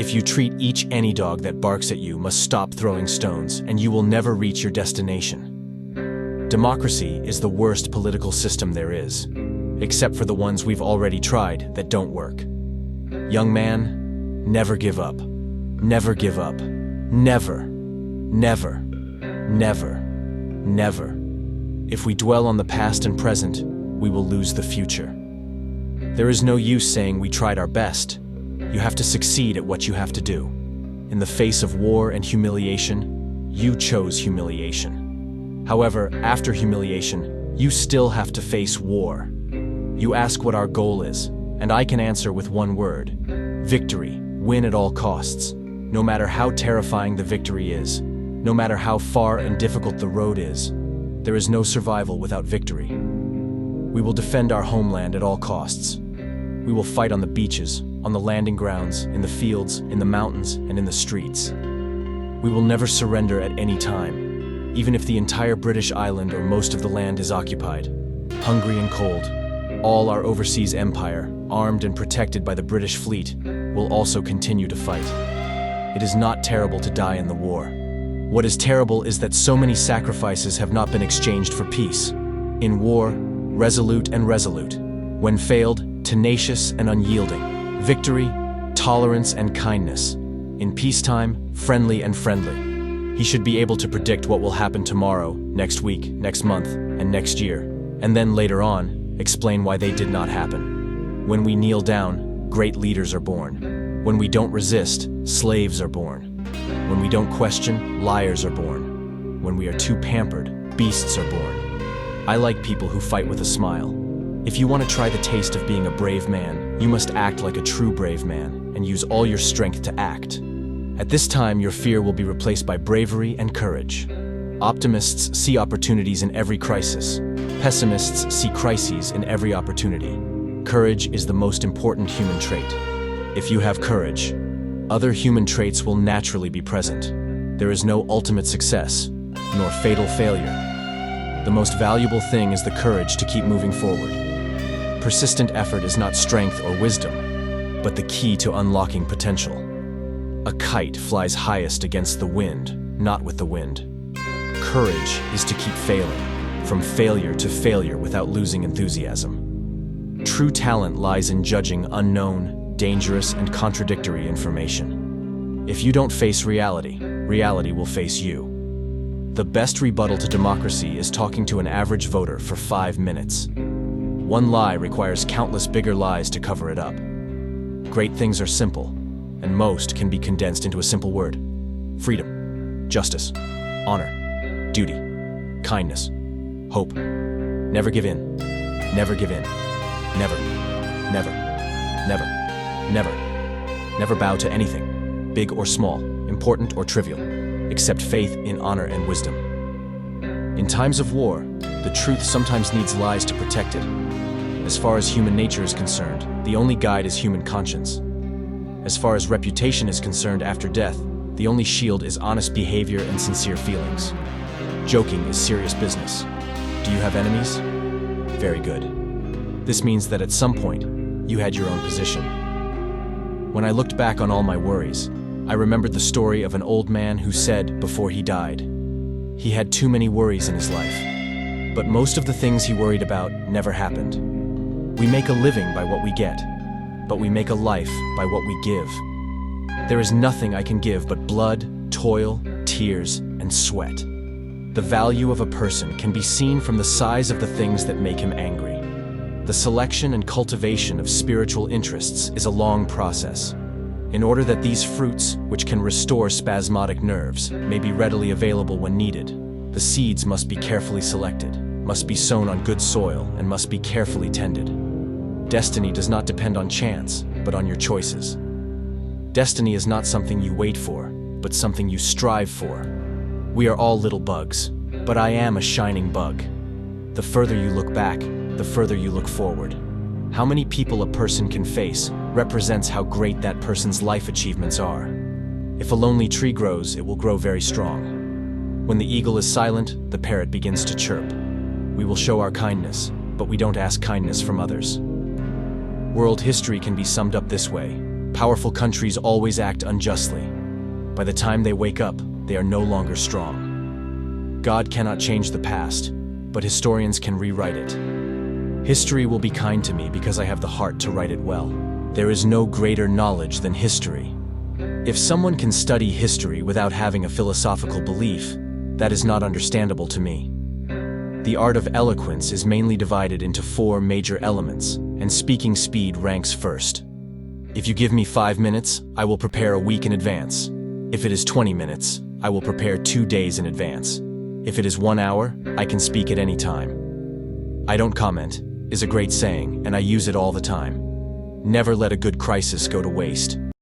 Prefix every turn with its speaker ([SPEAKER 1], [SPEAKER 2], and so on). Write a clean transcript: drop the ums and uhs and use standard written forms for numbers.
[SPEAKER 1] If you treat any dog that barks at you must stop throwing stones, and you will never reach your destination. Democracy is the worst political system there is, except for the ones we've already tried that don't work. Young man, never give up. Never give up. Never. Never. Never. Never. If we dwell on the past and present, we will lose the future. There is no use saying we tried our best. You have to succeed at what you have to do. In the face of war and humiliation, you chose humiliation. However, after humiliation, you still have to face war. You ask what our goal is, and I can answer with one word: victory. Win at all costs. No matter how terrifying the victory is, no matter how far and difficult the road is, there is no survival without victory. We will defend our homeland at all costs. We will fight on the beaches, on the landing grounds, in the fields, in the mountains, and in the streets. We will never surrender at any time, even if the entire British island or most of the land is occupied. Hungry and cold, all our overseas empire, armed and protected by the British fleet, will also continue to fight. It is not terrible to die in the war. What is terrible is that so many sacrifices have not been exchanged for peace. In war, resolute and resolute. When failed, tenacious and unyielding. Victory, tolerance and kindness. In peacetime, friendly and friendly. He should be able to predict what will happen tomorrow, next week, next month, and next year, and then later on, explain why they did not happen. When we kneel down, great leaders are born. When we don't resist, slaves are born. When we don't question, liars are born. When we are too pampered, beasts are born. I like people who fight with a smile. If you want to try the taste of being a brave man, you must act like a true brave man and use all your strength to act. At this time, your fear will be replaced by bravery and courage. Optimists see opportunities in every crisis. Pessimists see crises in every opportunity. Courage is the most important human trait. If you have courage, other human traits will naturally be present. There is no ultimate success, nor fatal failure. The most valuable thing is the courage to keep moving forward. Persistent effort is not strength or wisdom, but the key to unlocking potential. A kite flies highest against the wind, not with the wind. Courage is to keep failing, from failure to failure without losing enthusiasm. True talent lies in judging unknown, dangerous, and contradictory information. If you don't face reality, reality will face you. The best rebuttal to democracy is talking to an average voter for 5 minutes. One lie requires countless bigger lies to cover it up. Great things are simple, and most can be condensed into a simple word: freedom, justice, honor, duty, kindness, hope. Never give in. Never give in. Never, never, never, never. Never bow to anything, big or small, important or trivial, except faith in honor and wisdom. In times of war, the truth sometimes needs lies to protect it. As far as human nature is concerned, the only guide is human conscience. As far as reputation is concerned after death, the only shield is honest behavior and sincere feelings. Joking is serious business. Do you have enemies? Very good. This means that at some point, you had your own position. When I looked back on all my worries, I remembered the story of an old man who said before he died, he had too many worries in his life. But most of the things he worried about never happened. We make a living by what we get, but we make a life by what we give. There is nothing I can give but blood, toil, tears, and sweat. The value of a person can be seen from the size of the things that make him angry. The selection and cultivation of spiritual interests is a long process. In order that these fruits, which can restore spasmodic nerves, may be readily available when needed, the seeds must be carefully selected, must be sown on good soil, and must be carefully tended. Destiny does not depend on chance, but on your choices. Destiny is not something you wait for, but something you strive for. We are all little bugs, but I am a shining bug. The further you look back, the further you look forward. How many people a person can face represents how great that person's life achievements are. If a lonely tree grows, it will grow very strong. When the eagle is silent, the parrot begins to chirp. We will show our kindness, but we don't ask kindness from others. World history can be summed up this way: Powerful countries always act unjustly. By the time they wake up, they are no longer strong. God cannot change the past, but historians can rewrite it. History will be kind to me because I have the heart to write it well. There is no greater knowledge than history. If someone can study history without having a philosophical belief, that is not understandable to me. The art of eloquence is mainly divided into 4 major elements, and speaking speed ranks first. If you give me 5 minutes, I will prepare a week in advance. If it is 20 minutes, I will prepare 2 days in advance. If it is 1 hour, I can speak at any time. "I don't comment" is a great saying, and I use it all the time. Never let a good crisis go to waste.